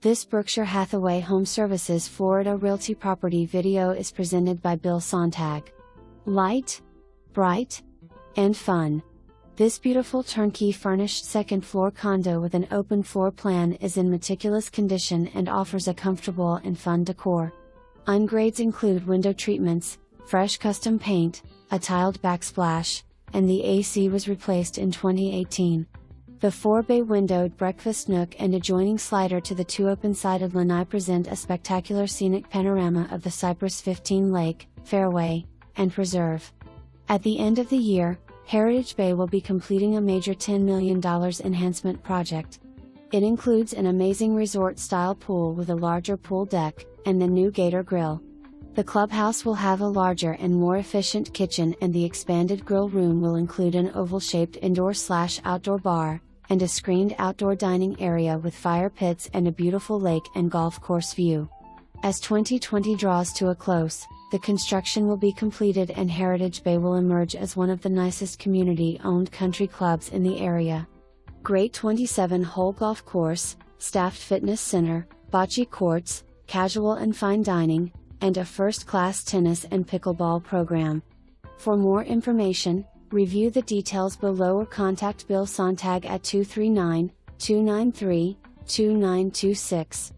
This Berkshire Hathaway HomeServices Florida Realty property video is presented by Bill Sontag. Light, bright, and fun. This beautiful turnkey furnished second-floor condo with an open floor plan is in meticulous condition and offers a comfortable and fun decor. Ungrades include window treatments, fresh custom paint, a tiled backsplash, and the AC was replaced in 2018. The 4-bay windowed breakfast nook and adjoining slider to the two open-sided lanai present a spectacular scenic panorama of the Cypress 15 lake, fairway, and preserve. At the end of the year, Heritage Bay will be completing a major $10 million enhancement project. It includes an amazing resort-style pool with a larger pool deck, and the new Gator Grill. The clubhouse will have a larger and more efficient kitchen, and the expanded grill room will include an oval-shaped indoor/outdoor bar, and a screened outdoor dining area with fire pits and a beautiful lake and golf course view. As 2020 draws to a close, the construction will be completed and Heritage Bay will emerge as one of the nicest community-owned country clubs in the area. Great 27-hole golf course, staffed fitness center, bocce courts, casual and fine dining, and a first-class tennis and pickleball program. For more information, review the details below or contact Bill Sontag at 239-293-2926.